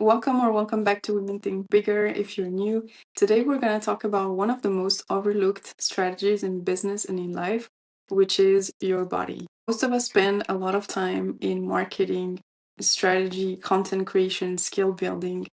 Welcome back to Women Think Bigger. If you're new, today we're going to talk about one of the most overlooked strategies in business and in life, which is your body. Most of us spend a lot of time in marketing, strategy, content creation, skill building,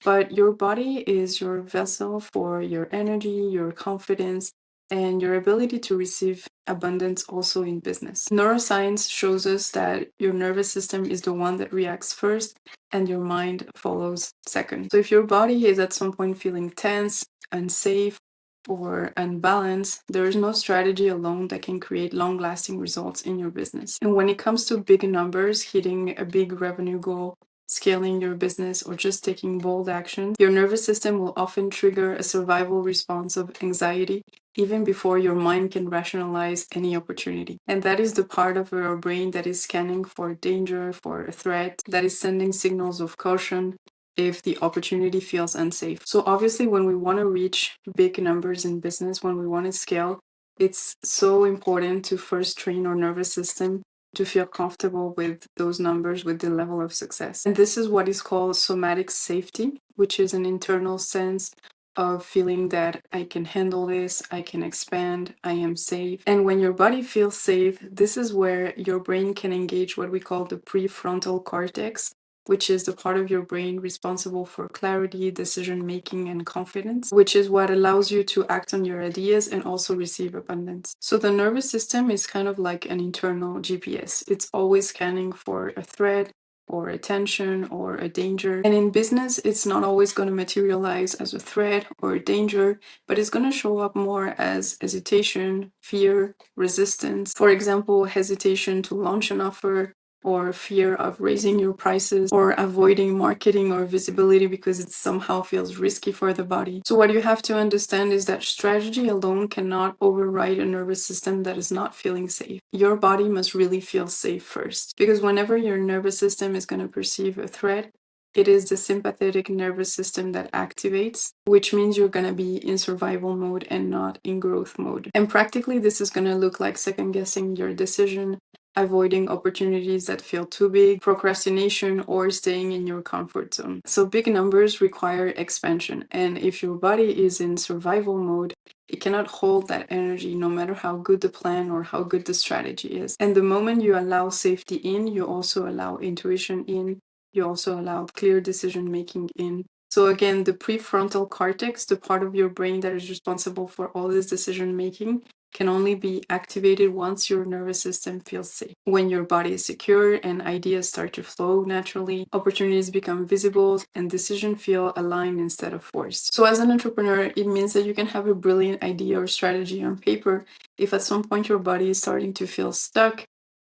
but your body is your vessel for your energy, your confidence, and your ability to receive abundance also in business. Neuroscience shows us that your nervous system is the one that reacts first and your mind follows second. So if your body is at some point feeling tense, unsafe, or unbalanced, there is no strategy alone that can create long-lasting results in your business. And when it comes to big numbers, hitting a big revenue goal, scaling your business, or just taking bold action, your nervous system will often trigger a survival response of anxiety even before your mind can rationalize any opportunity. And that is the part of your brain that is scanning for danger, for a threat, that is sending signals of caution if the opportunity feels unsafe. So obviously when we want to reach big numbers in business, when we want to scale, it's so important to first train our nervous system to feel comfortable with those numbers, with the level of success. And this is what is called somatic safety, which is an internal sense of feeling that I can handle this, I can expand, I am safe. And when your body feels safe, this is where your brain can engage what we call the prefrontal cortex, which is the part of your brain responsible for clarity, decision making, and confidence, which is what allows you to act on your ideas and also receive abundance. So the nervous system is kind of like an internal GPS. It's always scanning for a threat, or a tension, or a danger. And in business, it's not always going to materialize as a threat or a danger, but it's going to show up more as hesitation, fear, resistance. For example, hesitation to launch an offer, or fear of raising your prices, or avoiding marketing or visibility because it somehow feels risky for the body. So what you have to understand is that strategy alone cannot override a nervous system that is not feeling safe. Your body must really feel safe first, because whenever your nervous system is going to perceive a threat, it is the sympathetic nervous system that activates, which means you're going to be in survival mode and not in growth mode. And practically, this is going to look like second guessing your decision, avoiding opportunities that feel too big, procrastination, or staying in your comfort zone. So big numbers require expansion. And if your body is in survival mode, it cannot hold that energy no matter how good the plan or how good the strategy is. And the moment you allow safety in, you also allow intuition in, you also allow clear decision making in. So again, the prefrontal cortex, the part of your brain that is responsible for all this decision making, can only be activated once your nervous system feels safe. When your body is secure and ideas start to flow naturally, opportunities become visible and decisions feel aligned instead of forced. So as an entrepreneur, it means that you can have a brilliant idea or strategy on paper. If at some point your body is starting to feel stuck,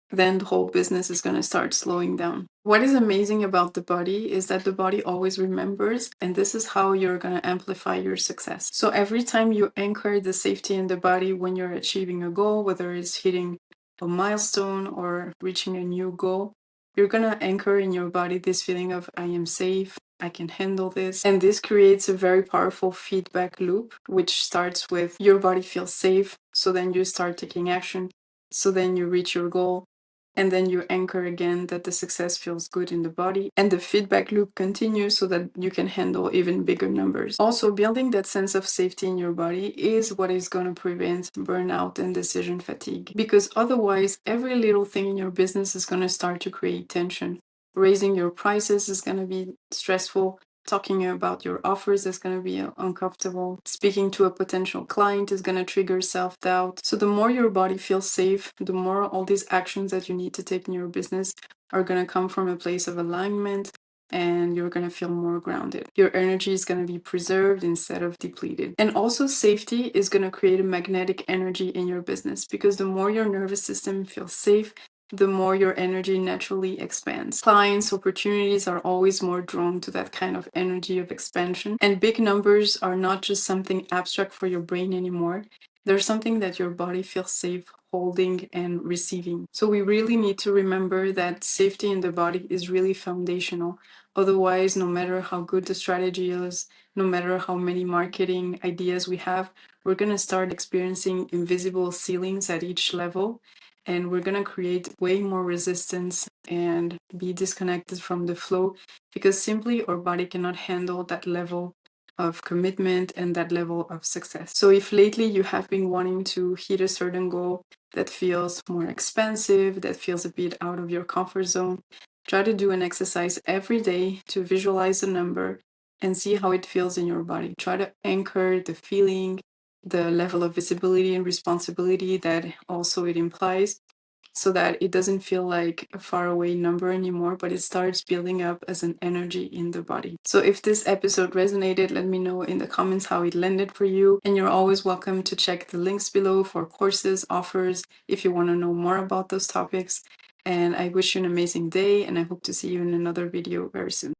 then the whole business is going to start slowing down. What is amazing about the body is that the body always remembers, and this is how you're going to amplify your success. So every time you anchor the safety in the body when you're achieving a goal, whether it's hitting a milestone or reaching a new goal, you're going to anchor in your body this feeling of I am safe, I can handle this. And this creates a very powerful feedback loop, which starts with your body feels safe, so then you start taking action, so then you reach your goal, and then you anchor again that the success feels good in the body, and the feedback loop continues so that you can handle even bigger numbers. Also, building that sense of safety in your body is what is going to prevent burnout and decision fatigue, because otherwise every little thing in your business is going to start to create tension. Raising your prices is going to be stressful. Talking about your offers is going to be uncomfortable. Speaking to a potential client is going to trigger self-doubt. So the more your body feels safe, the more all these actions that you need to take in your business are going to come from a place of alignment, and you're going to feel more grounded. Your energy is going to be preserved instead of depleted. And also safety is going to create a magnetic energy in your business, because the more your nervous system feels safe, the more your energy naturally expands. Clients, opportunities are always more drawn to that kind of energy of expansion. And big numbers are not just something abstract for your brain anymore. They're something that your body feels safe holding and receiving. So we really need to remember that safety in the body is really foundational. Otherwise, no matter how good the strategy is, no matter how many marketing ideas we have, we're going to start experiencing invisible ceilings at each level, and we're going to create way more resistance and be disconnected from the flow, because simply our body cannot handle that level of commitment and that level of success. So if lately you have been wanting to hit a certain goal that feels more expensive, that feels a bit out of your comfort zone, try to do an exercise every day to visualize the number and see how it feels in your body. Try to anchor the feeling, the level of visibility and responsibility that also it implies, so that it doesn't feel like a faraway number anymore, but it starts building up as an energy in the body. So if this episode resonated, let me know in the comments how it landed for you. And you're always welcome to check the links below for courses, offers, if you want to know more about those topics. And I wish you an amazing day, and I hope to see you in another video very soon.